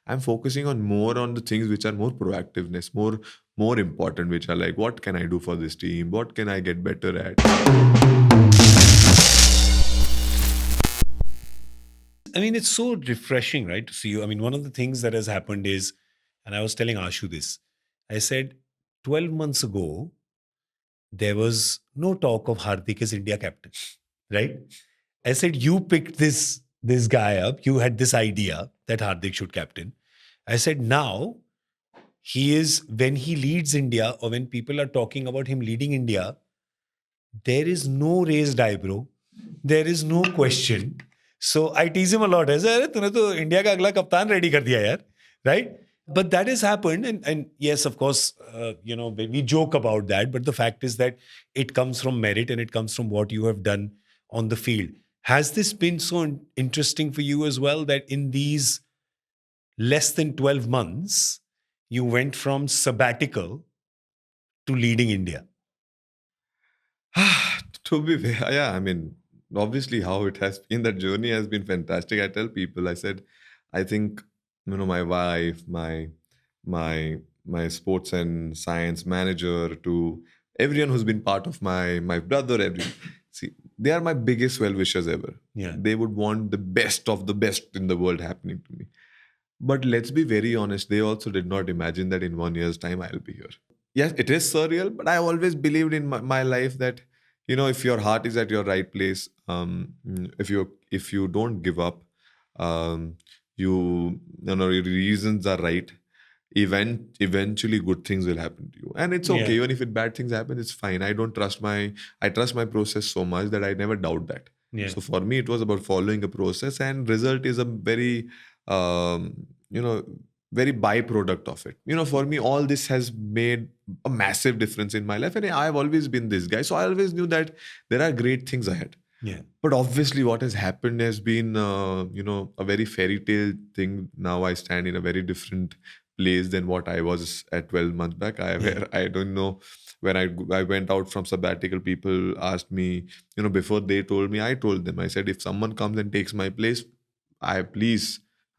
I'm focusing on more on the things which are more proactiveness, more important, which are like, what can I do for this team? What can I get better at? I mean, it's so refreshing, right, to see you. I mean, one of the things that has happened is, and I was telling Ashu this, I said 12 months ago, there was no talk of Hardik as India captain, right? I said, you picked this guy up. You had this idea that Hardik should captain. I said, now he is, when he leads India or when people are talking about him leading India, there is no raised eyebrow. There is no question. So I tease him a lot. I say, "अरे तूने तो India का अगला कप्तान ready कर दिया यार," right? But that has happened, and yes, of course, we joke about that. But the fact is that it comes from merit and it comes from what you have done on the field. Has this been so interesting for you as well that in these less than 12 months, you went from sabbatical to leading India? To be fair, yeah, I mean, obviously, how it has been, that journey has been fantastic. I tell people, I said, I think, my wife, my sports and science manager, to everyone who's been part of my brother, everyone. See, they are my biggest well wishers ever. Yeah. They would want the best of the best in the world happening to me. But let's be very honest, they also did not imagine that in 1 year's time I'll be here. Yes, it is surreal, but I always believed in my life that, if your heart is at your right place, if you don't give up, your reasons are right, eventually good things will happen to you. And it's okay, Yeah. even if bad things happen, it's fine. I trust my process so much that I never doubt that. Yeah. So for me, it was about following a process, and result is a very, you know, very byproduct of it. For me, all this has made a massive difference in my life, and I've always been this guy. So I always knew that there are great things ahead. Yeah. But obviously, what has happened has been, a very fairy tale thing. Now I stand in a very different place than what I was at 12 months back. I don't know. When I went out from sabbatical, people asked me, before they told me, I told them, I said, if someone comes and takes my place,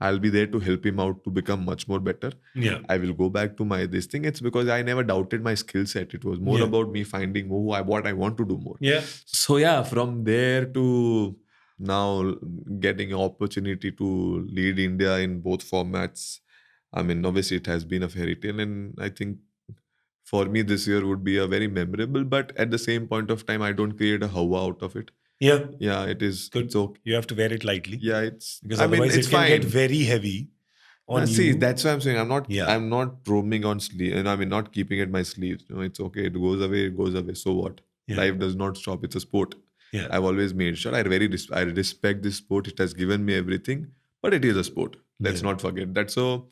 I'll be there to help him out to become much more better. Yeah. I will go back to this thing. It's because I never doubted my skill set. It was more Yeah. about me finding what I want to do more. Yeah. So yeah, from there to now getting an opportunity to lead India in both formats. I mean, obviously it has been a fairy tale, and I think for me this year would be a very memorable. But at the same point of time, I don't create a hawa out of it. Yeah. Yeah, it is. Good. It's okay. You have to wear it lightly. Yeah, it's. Because I mean, otherwise it's it can fine. get very heavy on See, you. that's why I'm saying I'm not. Yeah. I'm not roaming on sleeve, and I mean not keeping it my sleeves. It's okay. It goes away. It goes away. So what? Yeah. Life does not stop. It's a sport. Yeah. I've always made sure I respect this sport. It has given me everything, but it is a sport. Let's not forget that. So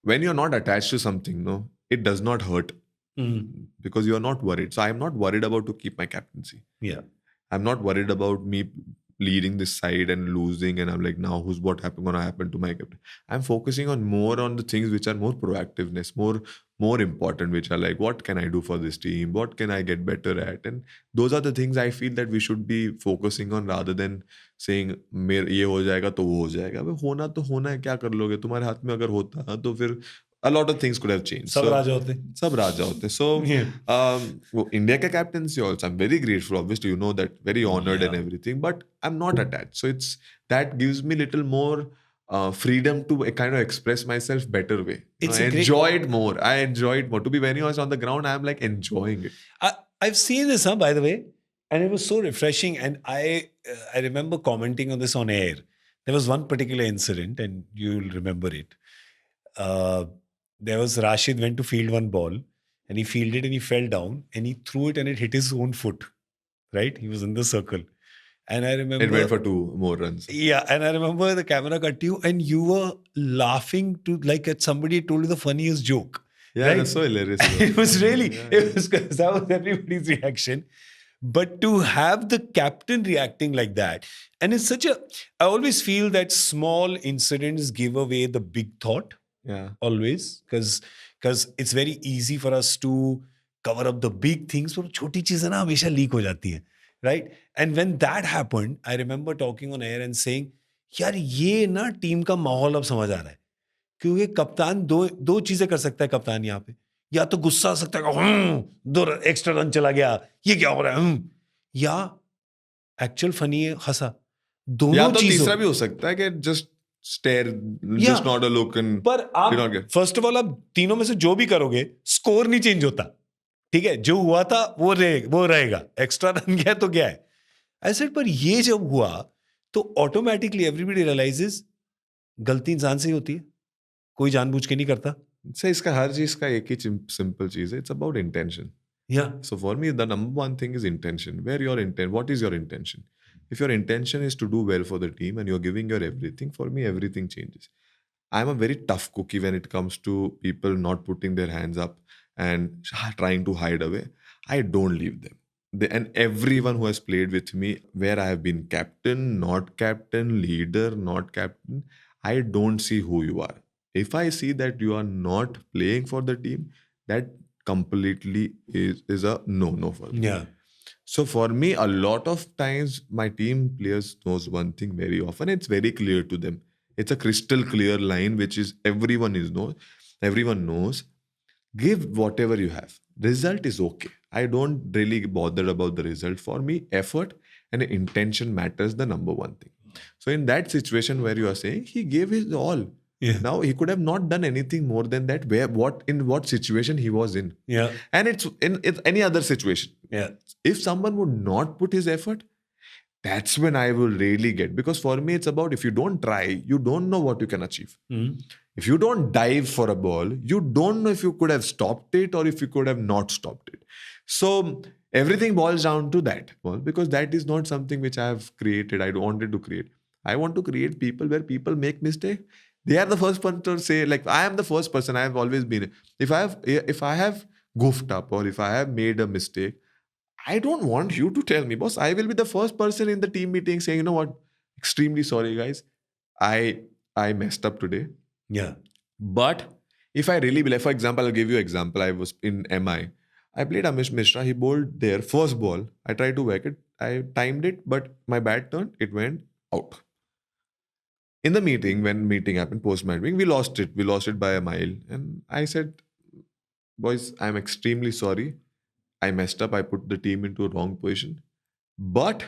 when you're not attached to something, no, it does not hurt because you are not worried. So I'm not worried about to keep my captaincy. Yeah. I'm not worried about me leading this side and losing, and I'm like, now what happened gonna happen to my captain? I'm focusing on more on the things which are more proactiveness, more important, which are like, what can I do for this team? What can I get better at? And those are the things I feel that we should be focusing on rather than saying मेरे ये हो जाएगा तो वो हो जाएगा. अबे होना तो होना है, क्या कर लोगे? तुम्हारे हाथ में अगर होता तो फिर a lot of things could have changed. सब राजा होते. सब राजा होते. So India का captaincy also, I'm very grateful. Obviously, you know that, very honored and everything. But I'm not attached. So that gives me little more freedom to kind of express myself better way. I enjoy it more. To be very honest, on the ground, I'm like enjoying it. I've seen this, by the way, and it was so refreshing. And I remember commenting on this on air. There was one particular incident, and you'll remember it. There was Rashid went to field one ball, and he fielded and he fell down and he threw it and it hit his own foot. Right? He was in the circle. And I remember... It went for 2 more runs. Yeah. And I remember the camera cut to you and you were laughing to like somebody told you the funniest joke. Yeah, right? That's so hilarious. It was really... It was because that was everybody's reaction. But to have the captain reacting like that, and it's such a... I always feel that small incidents give away the big thought. Yeah. Always. Because it's very easy for us to cover up the big things, but छोटी चीजें ना हमेशा leak हो जाती हैं. Right? And when that happened, I remember talking on air and saying, यार ये ना टीम का माहौल अब समझ आ रहा है. क्योंकि कप्तान दो चीजें कर सकता है कप्तान यहाँ पे, या तो गुस्सा आ सकता है दो एक्स्ट्रा रन चला गया, ये क्या हो रहा है, या एक्चुअल फनी है हंसा, या दोनों तो चीजों तीसरा भी हो सकता है कि जस्ट स्टेयर, या just not a look and पर did not आप get. फर्स्ट ऑफ ऑल आप तीनों में से जो भी करोगे स्कोर नहीं चेंज होता, ठीक है, जो हुआ था वो रहेगा, एक्स्ट्रा रन गया तो क्या है ऐसे। पर ये जब हुआ तो ऑटोमेटिकली एवरीबडी रियलाइजेस गलती इंसान से ही होती है, कोई जानबूझ के नहीं करता। से इसका हर चीज का एक ही सिंपल चीज है, इट्स अबाउट इंटेंशन. या So for me, the number one thing is intention. Where your intent? What is your intention? If your intention is to do well for the team and you're giving your everything, for me, everything changes. I'm a very tough cookie when it comes to people not putting their hands up and trying to hide away. I don't leave them. And everyone who has played with me, where I have been captain, not captain, leader, not captain, I don't see who you are. If I see that you are not playing for the team, that completely is a no for me. या So for me, a lot of times my team players knows one thing very often. It's very clear to them. It's a crystal clear line, which is everyone knows. Give whatever you have. Result is okay. I don't really bother about the result. For me, effort and intention matters the number one thing. So in that situation where you are saying he gave his all. Yeah. Now he could have not done anything more than that. In what situation he was in. या And it's any other situation. या If someone would not put his effort, that's when I will really get. Because for me, it's about if you don't try, you don't know what you can achieve. If you don't dive for a ball, you don't know if you could have stopped it or if you could have not stopped it. So everything boils down to that. Well, because that is not something which I have created. I wanted to create. I want to create people where people make mistake. They are the first one to say, like, I am the first person. I have always been. If I have goofed up or if I have made a mistake, I don't want you to tell me, boss. I will be the first person in the team meeting saying, you know what, extremely sorry, guys. I messed up today. या But if I really believe, for example, I'll give you an example. I was in MI. I played Amish Mishra. He bowled their first ball. I tried to whack it. I timed it, but my bat turned. It went out. In the meeting, when meeting happened, post-match meeting, we lost it. We lost it by a mile. And I said, boys, I'm extremely sorry. I messed up. I put the team into a wrong position. But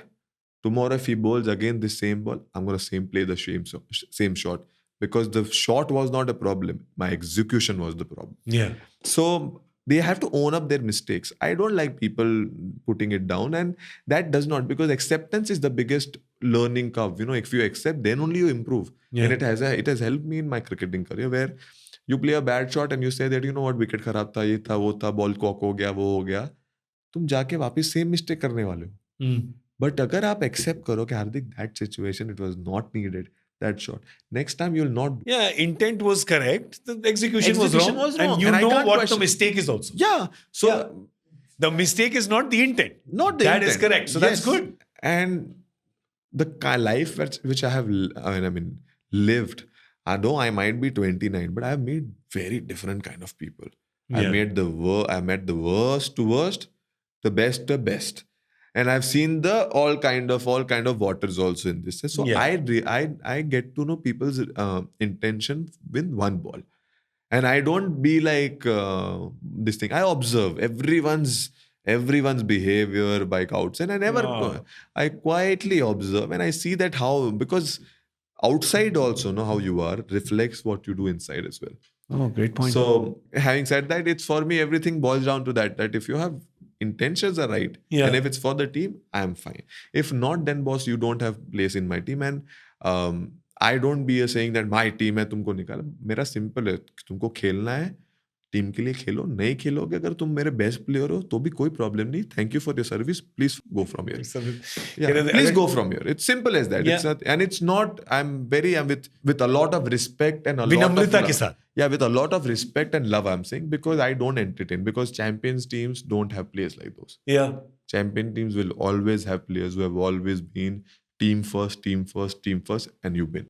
tomorrow, if he bowls again this same ball, I'm going to play the same shot. Because the shot was not a problem. My execution was the problem. या So they have to own up their mistakes. I don't like people putting it down. And that does not, because acceptance is the biggest learning curve. You know, if you accept, then only you improve. Yeah. And it has helped me in my cricketing career where you play a bad shot and you say that, you know what, wicket खराब था, ये था, वो था, ball cock हो गया, वो हो गया. तुम जाके वापस सेम मिस्टेक करने वाले हो. बट अगर आप एक्सेप्ट करो कि Hardik that situation it was not needed, that shot, next time you will not. Yeah, intent was correct. The execution was Execution wrong. was wrong, And you and I know can't what question- the mistake is also. Yeah. So Yeah. The mistake is not the intent. not the That is intent. correct. So that's Yes. good. And the life which I have lived, although I might be 29, but I have made very different kind of people. Yeah. I met the worst to worst, the best, and I've seen the all kind of waters also in this. So Yeah. I get to know people's intention with one ball, and I don't be like this thing. I observe everyone's behavior by outs, and I quietly observe, and I see that how, because outside also know how you are reflects what you do inside as well. Oh, great point. So having said that, it's for me everything boils down to that if you have intentions are right, Yeah. and if it's for the team, I'm fine. If not, then boss, you don't have place in my team. And I don't be saying that my team है तुमको निकाला. मेरा simple है, तुमको खेलना है, team के लिए खेलो. नहीं खेलोगे, अगर तुम मेरे बेस्ट प्लेयर हो तो भी कोई प्रॉब्लम नहीं. Thank you for your service, please go from here. Yeah, please go from here. It's simple as that. Yeah. It's not, and it's not. I'm with a lot of respect and a lot of विनम्रता love. के साथ. Yeah, with a lot of respect and love, I'm saying, because I don't entertain. Because champions teams don't have players like those. Yeah. Champion teams will always have players who have always been team first, and you win.